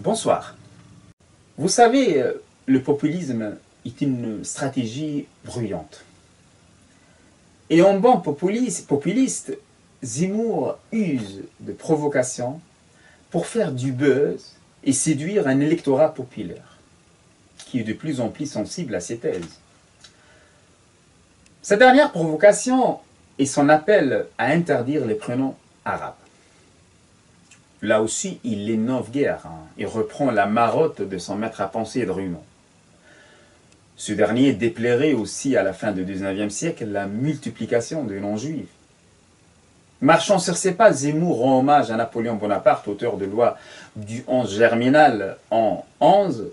Bonsoir. Vous savez, le populisme est une stratégie bruyante. Et en bon populiste, Zemmour use de provocation pour faire du buzz et séduire un électorat populaire, qui est de plus en plus sensible à ses thèses. Sa dernière provocation est son appel à interdire les prénoms arabes. Là aussi, il innove guère. Il reprend la marotte de son maître à penser Drummond. Ce dernier déplorait aussi à la fin du XIXe siècle la multiplication des noms juifs. Marchant sur ses pas, Zemmour rend hommage à Napoléon Bonaparte, auteur de loi du 11 Germinal en 11,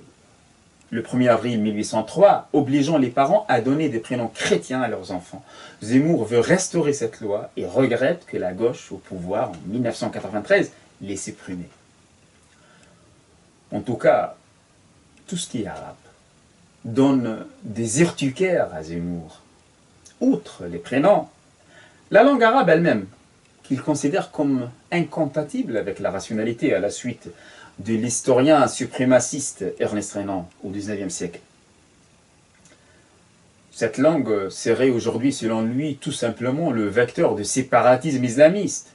le 1er avril 1803, obligeant les parents à donner des prénoms chrétiens à leurs enfants. Zemmour veut restaurer cette loi et regrette que la gauche au pouvoir en 1993 l'ait supprimée. En tout cas, tout ce qui est arabe donne des urticaires à Zemmour. Outre les prénoms, la langue arabe elle-même, qu'il considère comme incompatible avec la rationalité à la suite de l'historien suprémaciste Ernest Renan au XIXe siècle. Cette langue serait aujourd'hui, selon lui, tout simplement le vecteur de séparatisme islamiste.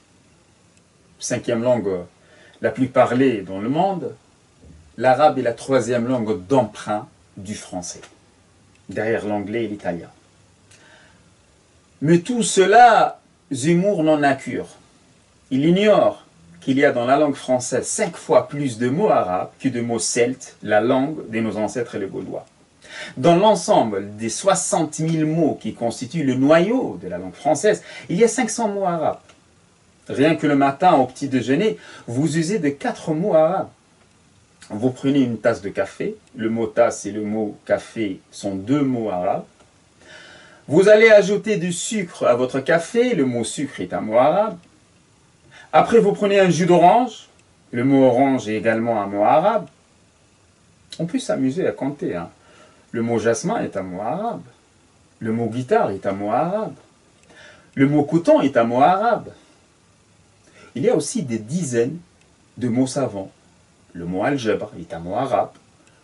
Cinquième langue la plus parlée dans le monde, l'arabe est la troisième langue d'emprunt du français, derrière l'anglais et l'italien. Mais tout cela, Zemmour n'en a cure. Il ignore qu'il y a dans la langue française 5 fois plus de mots arabes que de mots celtes, la langue de nos ancêtres les Gaulois. Dans l'ensemble des 60 000 mots qui constituent le noyau de la langue française, il y a 500 mots arabes. Rien que le matin, au petit déjeuner, vous usez de 4 mots arabes. Vous prenez une tasse de café, le mot tasse et le mot café sont 2 mots arabes. Vous allez ajouter du sucre à votre café, le mot sucre est un mot arabe. Après, vous prenez un jus d'orange, le mot orange est également un mot arabe. On peut s'amuser à compter. Le mot jasmin est un mot arabe. Le mot guitare est un mot arabe. Le mot coton est un mot arabe. Il y a aussi des dizaines de mots savants. Le mot algèbre est un mot arabe.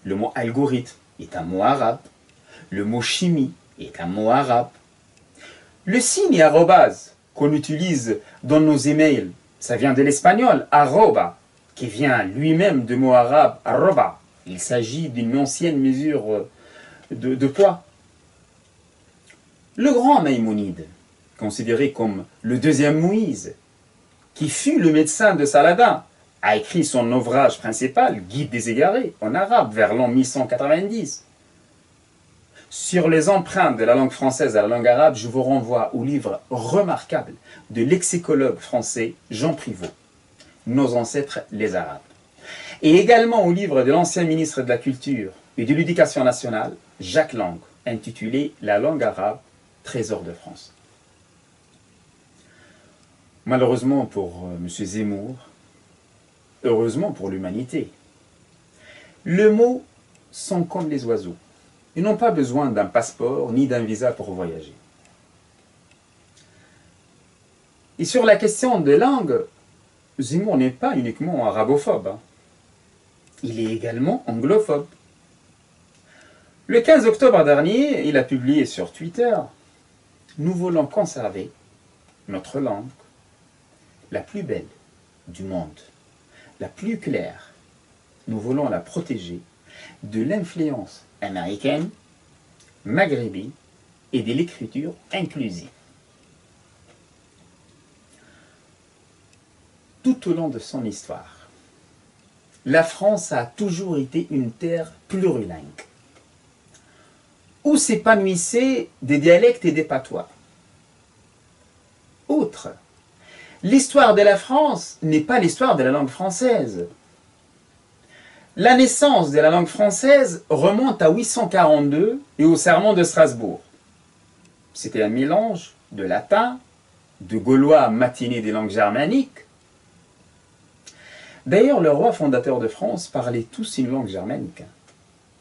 Le mot algorithme est un mot arabe. Le mot chimie est un mot arabe. Le signe arrobase qu'on utilise dans nos emails, ça vient de l'espagnol arroba, qui vient lui-même du mot arabe arroba. Il s'agit d'une ancienne mesure de poids. Le grand Maïmonide, considéré comme le deuxième Moïse, qui fut le médecin de Saladin, a écrit son ouvrage principal, Guide des égarés, en arabe, vers l'an 1190. Sur les empreintes de la langue française à la langue arabe, je vous renvoie au livre remarquable de l'exicologue français Jean Privot, Nos ancêtres les Arabes. Et également au livre de l'ancien ministre de la Culture et de l'Éducation nationale, Jacques Lang, intitulé La langue arabe, trésor de France. Malheureusement pour M. Zemmour, heureusement pour l'humanité, les mots sont comme les oiseaux. Ils n'ont pas besoin d'un passeport ni d'un visa pour voyager. Et sur la question des langues, Zemmour n'est pas uniquement arabophobe. Il est également anglophobe. Le 15 octobre dernier, il a publié sur Twitter « Nous voulons conserver notre langue, la plus belle du monde, la plus claire. Nous voulons la protéger de l'influence américaine, maghrébine et de l'écriture inclusive. » Tout au long de son histoire, la France a toujours été une terre plurilingue, où s'épanouissaient des dialectes et des patois. Outre, l'histoire de la France n'est pas l'histoire de la langue française. La naissance de la langue française remonte à 842 et au serment de Strasbourg. C'était un mélange de latin, de gaulois matinés des langues germaniques. D'ailleurs, le roi fondateur de France parlait tous une langue germanique.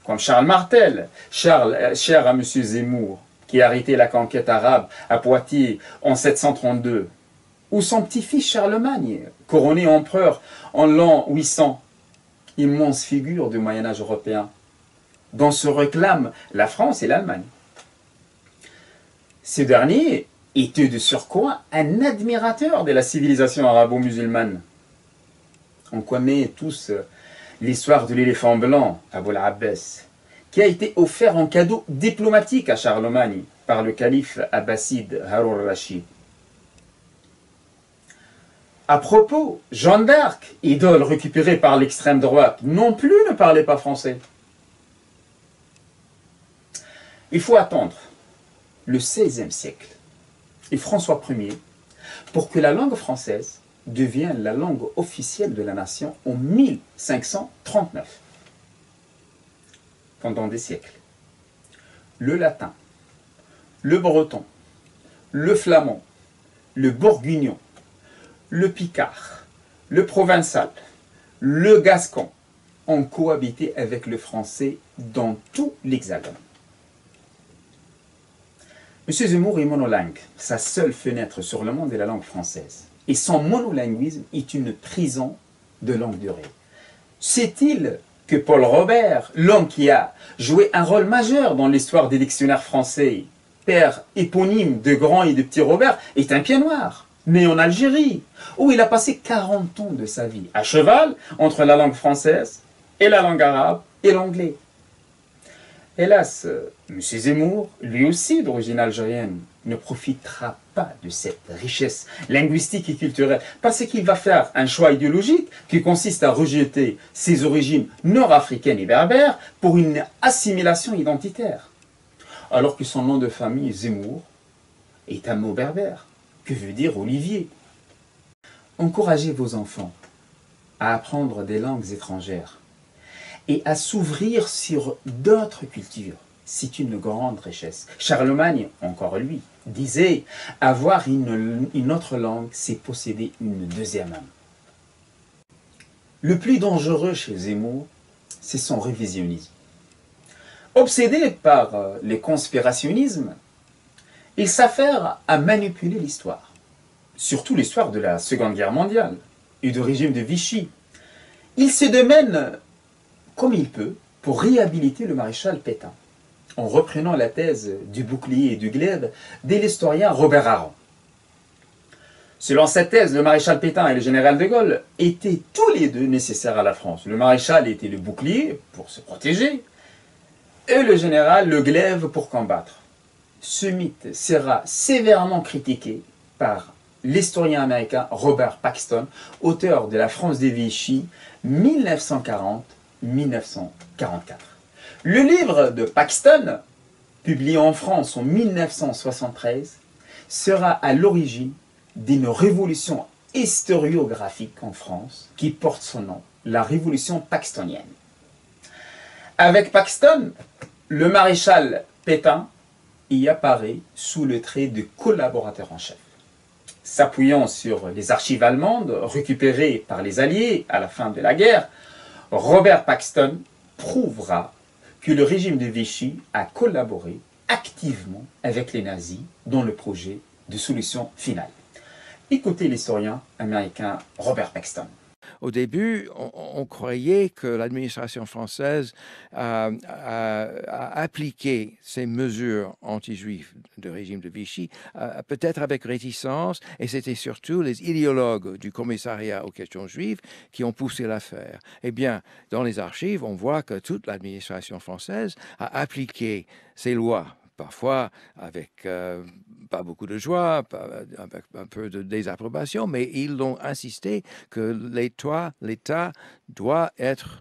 Comme Charles Martel, cher à M. Zemmour, qui a arrêté la conquête arabe à Poitiers en 732, ou son petit-fils Charlemagne, couronné empereur en l'an 800, immense figure du Moyen-Âge européen, dont se réclament la France et l'Allemagne. Ce dernier était de surcroît un admirateur de la civilisation arabo-musulmane. On connaît tous l'histoire de l'éléphant blanc, Abul Abbas, qui a été offert en cadeau diplomatique à Charlemagne par le calife abbasside Haroun al-Rachid. À propos, Jeanne d'Arc, idole récupérée par l'extrême droite, non plus ne parlait pas français. Il faut attendre le XVIe siècle et François Ier pour que la langue française devienne la langue officielle de la nation en 1539. Pendant des siècles, le latin, le breton, le flamand, le bourguignon, le picard, le provençal, le gascon ont cohabité avec le français dans tout l'Hexagone. M. Zemmour est monolingue. Sa seule fenêtre sur le monde est la langue française. Et son monolinguisme est une prison de longue durée. Sait-il que Paul Robert, l'homme qui a joué un rôle majeur dans l'histoire des dictionnaires français, père éponyme de Grand et de Petit Robert, est un pied noir, né en Algérie, où il a passé 40 ans de sa vie à cheval entre la langue française et la langue arabe et l'anglais. Hélas, M. Zemmour, lui aussi d'origine algérienne, ne profitera pas de cette richesse linguistique et culturelle parce qu'il va faire un choix idéologique qui consiste à rejeter ses origines nord-africaines et berbères pour une assimilation identitaire. Alors que son nom de famille, Zemmour, est un mot berbère, que veut dire Olivier. Encouragez vos enfants à apprendre des langues étrangères et à s'ouvrir sur d'autres cultures. C'est une grande richesse. Charlemagne, encore lui, disait « Avoir une autre langue, c'est posséder une deuxième âme ». Le plus dangereux chez Zemmour, c'est son révisionnisme. Obsédé par les conspirationnismes, il s'affaire à manipuler l'histoire, surtout l'histoire de la Seconde Guerre mondiale et du régime de Vichy. Il se démène comme il peut pour réhabiliter le maréchal Pétain, en reprenant la thèse du bouclier et du glaive de l'historien Robert Harron. Selon cette thèse, le maréchal Pétain et le général de Gaulle étaient tous les deux nécessaires à la France. Le maréchal était le bouclier pour se protéger et le général le glaive pour combattre. Ce mythe sera sévèrement critiqué par l'historien américain Robert Paxton, auteur de La France de Vichy 1940-1944. Le livre de Paxton, publié en France en 1973, sera à l'origine d'une révolution historiographique en France qui porte son nom, la révolution paxtonienne. Avec Paxton, le maréchal Pétain y apparaît sous le trait de collaborateur en chef. S'appuyant sur les archives allemandes récupérées par les Alliés à la fin de la guerre, Robert Paxton prouvera que le régime de Vichy a collaboré activement avec les nazis dans le projet de solution finale. Écoutez l'historien américain Robert Paxton. Au début, on croyait que l'administration française a appliqué ces mesures anti-juives du régime de Vichy, peut-être avec réticence, et c'était surtout les idéologues du commissariat aux questions juives qui ont poussé l'affaire. Eh bien, dans les archives, on voit que toute l'administration française a appliqué ces lois, parfois avec pas beaucoup de joie, avec un peu de désapprobation, mais ils ont insisté que l'État doit être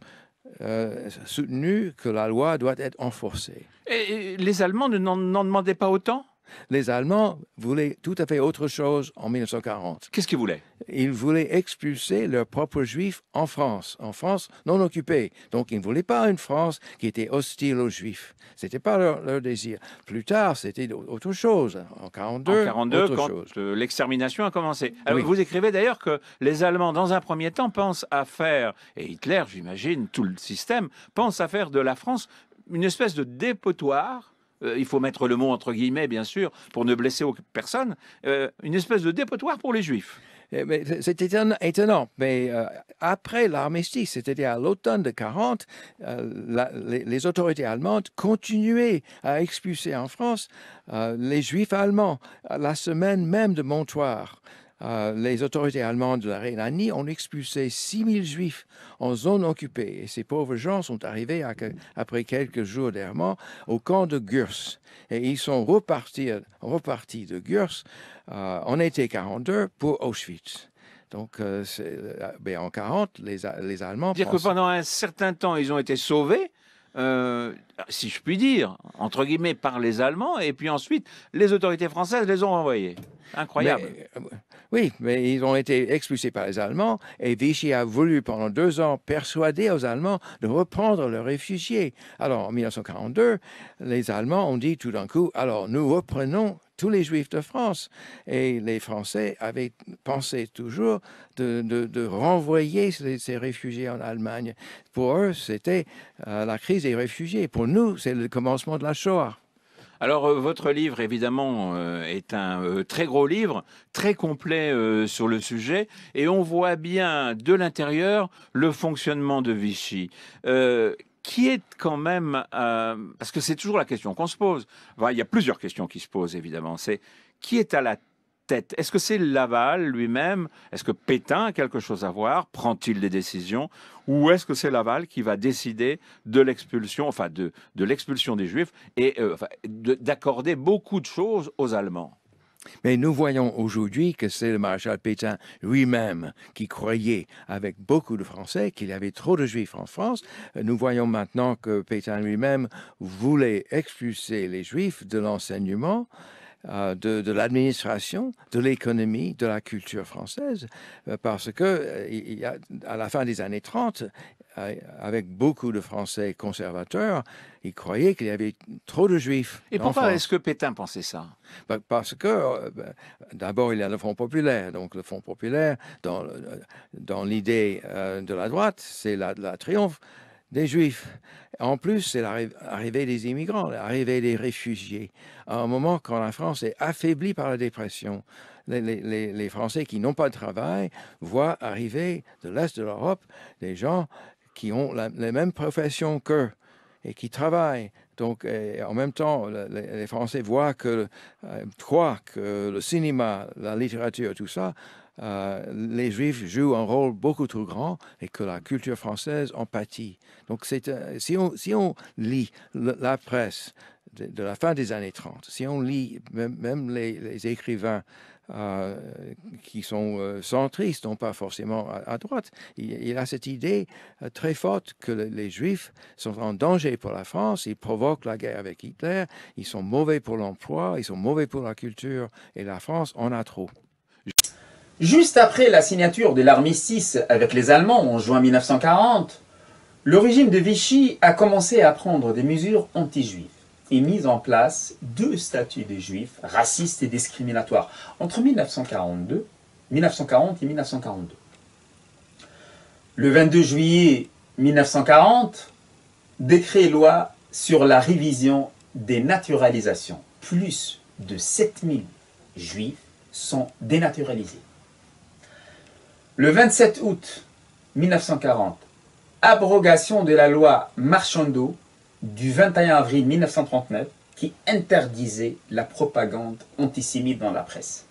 soutenu, que la loi doit être renforcée. Et les Allemands n'en demandaient pas autant? Les Allemands voulaient tout à fait autre chose en 1940. Qu'est-ce qu'ils voulaient? Ils voulaient expulser leurs propres juifs en France non occupée. Donc ils ne voulaient pas une France qui était hostile aux juifs. Ce n'était pas leur désir. Plus tard, c'était autre chose. En 1942, quand l'extermination a commencé. Alors, Oui. Vous écrivez d'ailleurs que les Allemands, dans un premier temps, pensent à faire, et Hitler, j'imagine, tout le système, pense à faire de la France une espèce de dépotoir. Il faut mettre le mot entre guillemets, bien sûr, pour ne blesser personne, une espèce de dépotoir pour les Juifs. C'est étonnant, mais après l'armistice, c'est-à-dire à l'automne de 40, les autorités allemandes continuaient à expulser en France les Juifs allemands. La semaine même de Montoire, les autorités allemandes de la Rhénanie ont expulsé 6000 Juifs en zone occupée. Et ces pauvres gens sont arrivés, après quelques jours d'errement, au camp de Gurs. Et ils sont repartis de Gurs en été 42 pour Auschwitz. Donc, en 40, les Allemands... Dire que pendant un certain temps, ils ont été sauvés, si je puis dire, entre guillemets, par les Allemands, et puis ensuite, les autorités françaises les ont renvoyés. Incroyable. Oui, mais ils ont été expulsés par les Allemands et Vichy a voulu pendant 2 ans persuader aux Allemands de reprendre leurs réfugiés. Alors en 1942, les Allemands ont dit tout d'un coup, alors nous reprenons tous les Juifs de France. Et les Français avaient pensé toujours de renvoyer ces réfugiés en Allemagne. Pour eux, c'était la crise des réfugiés. Pour nous, c'est le commencement de la Shoah. Alors, votre livre, évidemment, est un très gros livre, très complet sur le sujet, et on voit bien de l'intérieur le fonctionnement de Vichy. Qui est quand même, parce que c'est toujours la question qu'on se pose, enfin, il y a plusieurs questions qui se posent, évidemment, c'est qui est à la tête? Est-ce que c'est Laval lui-même? Est-ce que Pétain a quelque chose à voir? Prend-il des décisions? Ou est-ce que c'est Laval qui va décider de l'expulsion, enfin de l'expulsion des Juifs et d'accorder beaucoup de choses aux Allemands? Mais nous voyons aujourd'hui que c'est le maréchal Pétain lui-même qui croyait, avec beaucoup de Français, qu'il y avait trop de Juifs en France. Nous voyons maintenant que Pétain lui-même voulait expulser les Juifs de l'enseignement, de l'administration, de l'économie, de la culture française, parce que à la fin des années 30, avec beaucoup de Français conservateurs, ils croyaient qu'il y avait trop de Juifs. Et pourquoi est-ce que Pétain pensait ça? Parce que, d'abord, il y a le Front populaire. Donc, le Front populaire, dans l'idée de la droite, c'est la triomphe des Juifs. En plus, c'est l'arrivée des immigrants, l'arrivée des réfugiés. À un moment quand la France est affaiblie par la dépression, les Français qui n'ont pas de travail voient arriver de l'Est de l'Europe des gens qui ont les mêmes professions qu'eux et qui travaillent. Donc, en même temps, les Français croient que le cinéma, la littérature, tout ça, les Juifs jouent un rôle beaucoup trop grand et que la culture française en pâtit. Donc, si on lit la presse de la fin des années 30, si on lit même les écrivains qui sont centristes, non pas forcément à droite, il a cette idée très forte que les Juifs sont en danger pour la France, ils provoquent la guerre avec Hitler, ils sont mauvais pour l'emploi, ils sont mauvais pour la culture, et la France en a trop. Juste après la signature de l'armistice avec les Allemands en juin 1940, le régime de Vichy a commencé à prendre des mesures anti-juives et mis en place 2 statuts des Juifs racistes et discriminatoires entre 1940 et 1942. Le 22 juillet 1940, décret-loi sur la révision des naturalisations. Plus de 7000 Juifs sont dénaturalisés. Le 27 août 1940, abrogation de la loi Marchandeau du 21 avril 1939 qui interdisait la propagande antisémite dans la presse.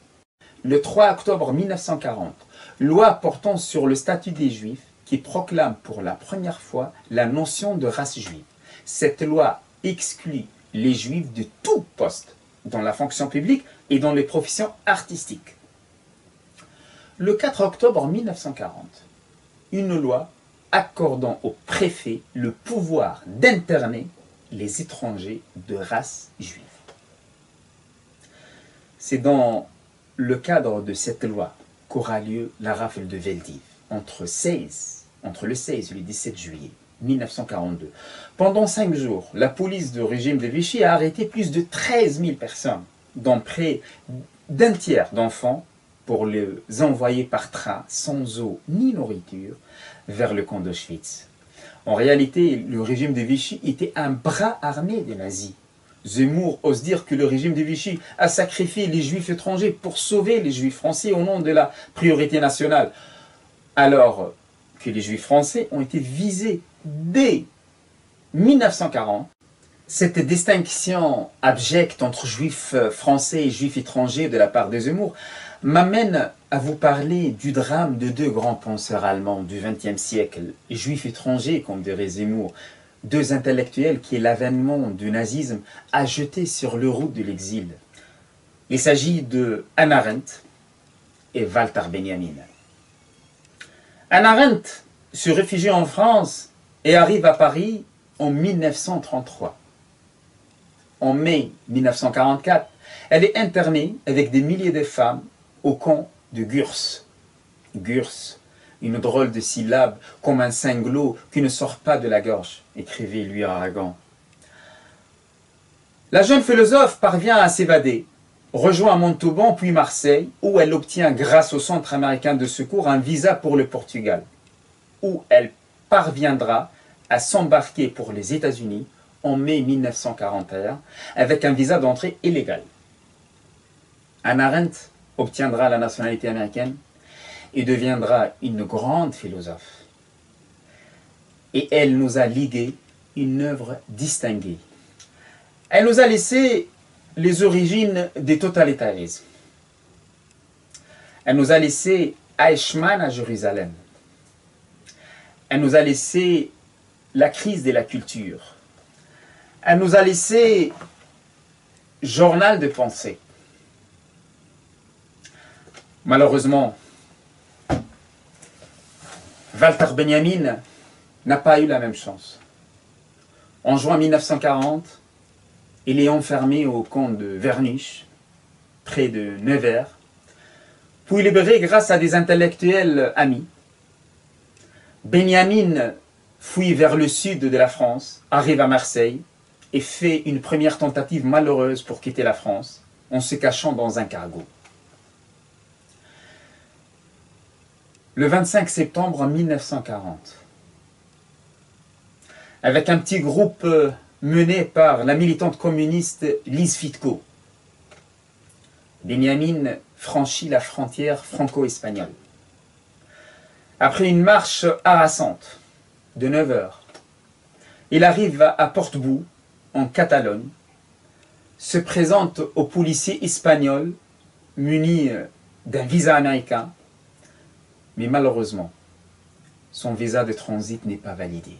Le 3 octobre 1940, loi portant sur le statut des Juifs qui proclame pour la première fois la notion de race juive. Cette loi exclut les Juifs de tout poste dans la fonction publique et dans les professions artistiques. Le 4 octobre 1940, une loi accordant au préfet le pouvoir d'interner les étrangers de race juive. C'est dans le cadre de cette loi qu'aura lieu la rafle de Veldiv entre le 16 et le 17 juillet 1942. Pendant 5 jours, la police du régime de Vichy a arrêté plus de 13 000 personnes, dont près d'un tiers d'enfants, pour les envoyer par train sans eau ni nourriture vers le camp d'Auschwitz. En réalité, le régime de Vichy était un bras armé des nazis. Zemmour ose dire que le régime de Vichy a sacrifié les juifs étrangers pour sauver les juifs français au nom de la priorité nationale, alors que les juifs français ont été visés dès 1940. Cette distinction abjecte entre juifs français et juifs étrangers de la part de Zemmour m'amène à vous parler du drame de deux grands penseurs allemands du XXe siècle, juifs étrangers comme dirait Zemmour, deux intellectuels qui l'avènement du nazisme a jeté sur le route de l'exil. Il s'agit de Hannah Arendt et Walter Benjamin. Hannah Arendt se réfugie en France et arrive à Paris en 1933. En mai 1944, elle est internée avec des milliers de femmes au camp de Gurs. Gurs, une drôle de syllabe comme un cinglot qui ne sort pas de la gorge, écrivait Louis Aragon. La jeune philosophe parvient à s'évader, rejoint Montauban puis Marseille, où elle obtient grâce au Centre américain de secours un visa pour le Portugal, où elle parviendra à s'embarquer pour les États-Unis en mai 1941 avec un visa d'entrée illégal. Hannah Arendt obtiendra la nationalité américaine et deviendra une grande philosophe. Et elle nous a légué une œuvre distinguée. Elle nous a laissé les origines des totalitarismes. Elle nous a laissé Eichmann à Jérusalem. Elle nous a laissé la crise de la culture. Elle nous a laissé journal de pensée. Malheureusement, Walter Benjamin n'a pas eu la même chance. En juin 1940, il est enfermé au camp de Verniche, près de Nevers, puis libéré grâce à des intellectuels amis. Benjamin fuit vers le sud de la France, arrive à Marseille et fait une première tentative malheureuse pour quitter la France en se cachant dans un cargo. Le 25 septembre 1940, avec un petit groupe mené par la militante communiste Lise Fitko, Benjamin franchit la frontière franco-espagnole. Après une marche harassante de 9 heures, il arrive à Portbou, en Catalogne, se présente aux policiers espagnols munis d'un visa américain, mais malheureusement, son visa de transit n'est pas validé.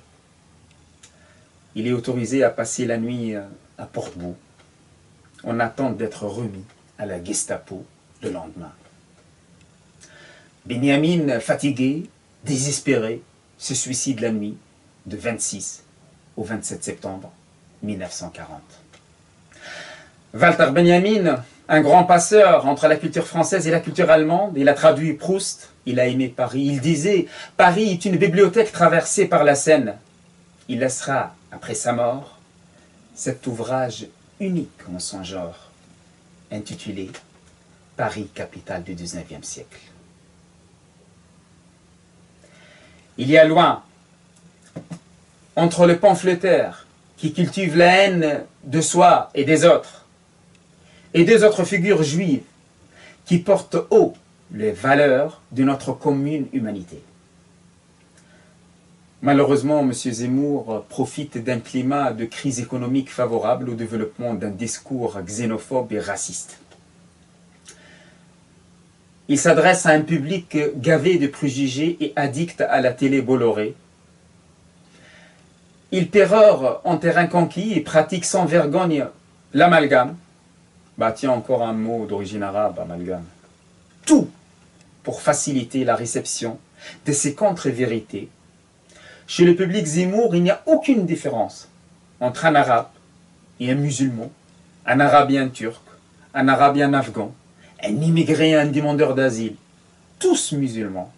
Il est autorisé à passer la nuit à Portbou, en attente d'être remis à la Gestapo le lendemain. Benjamin, fatigué, désespéré, se suicide la nuit de 26 au 27 septembre 1940. Walter Benjamin, un grand passeur entre la culture française et la culture allemande, il a traduit Proust, il a aimé Paris. Il disait « Paris est une bibliothèque traversée par la Seine ». Il laissera, après sa mort, cet ouvrage unique en son genre, intitulé « Paris, capitale du XIXe siècle ». Il y a loin, entre le pamphlétaire qui cultive la haine de soi et des autres, et deux autres figures juives qui portent haut les valeurs de notre commune humanité. Malheureusement, M. Zemmour profite d'un climat de crise économique favorable au développement d'un discours xénophobe et raciste. Il s'adresse à un public gavé de préjugés et addict à la télé Bolloré. Il pérore en terrain conquis et pratique sans vergogne l'amalgame. Bah tiens, encore un mot d'origine arabe, amalgame. Tout pour faciliter la réception de ces contre-vérités. Chez le public Zemmour, il n'y a aucune différence entre un arabe et un musulman, un arabien turc, un arabien afghan, un immigré et un demandeur d'asile. Tous musulmans,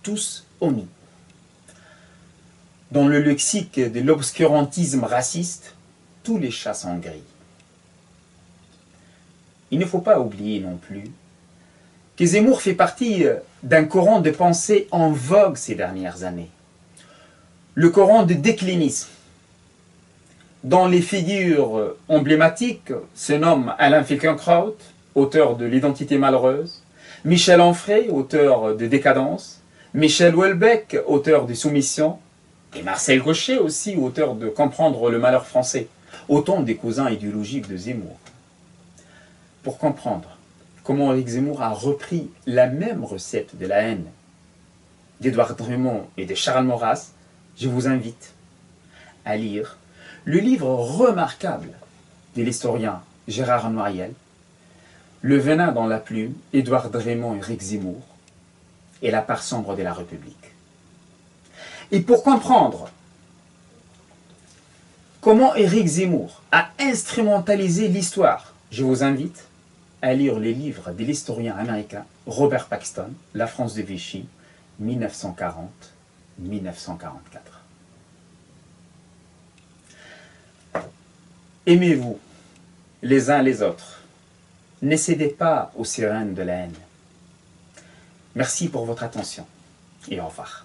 tous honnis. Dans le lexique de l'obscurantisme raciste, tous les chats sont gris. Il ne faut pas oublier non plus que Zemmour fait partie d'un courant de pensée en vogue ces dernières années. Le courant de déclinisme. dont les figures emblématiques se nomment Alain Finkielkraut, auteur de L'identité malheureuse, Michel Onfray, auteur de Décadence, Michel Houellebecq, auteur de Soumission, et Marcel Gauchet aussi, auteur de Comprendre le malheur français, autant des cousins idéologiques de Zemmour. Pour comprendre comment Éric Zemmour a repris la même recette de la haine d'Édouard Drumont et de Charles Maurras, je vous invite à lire le livre remarquable de l'historien Gérard Noiriel, Le venin dans la plume, Édouard Drumont et Éric Zemmour, et la part sombre de la République. Et pour comprendre comment Éric Zemmour a instrumentalisé l'histoire, je vous invite à lire les livres de l'historien américain Robert Paxton, La France de Vichy, 1940-1944. Aimez-vous les uns les autres. Ne cédez pas aux sirènes de la haine. Merci pour votre attention et au revoir.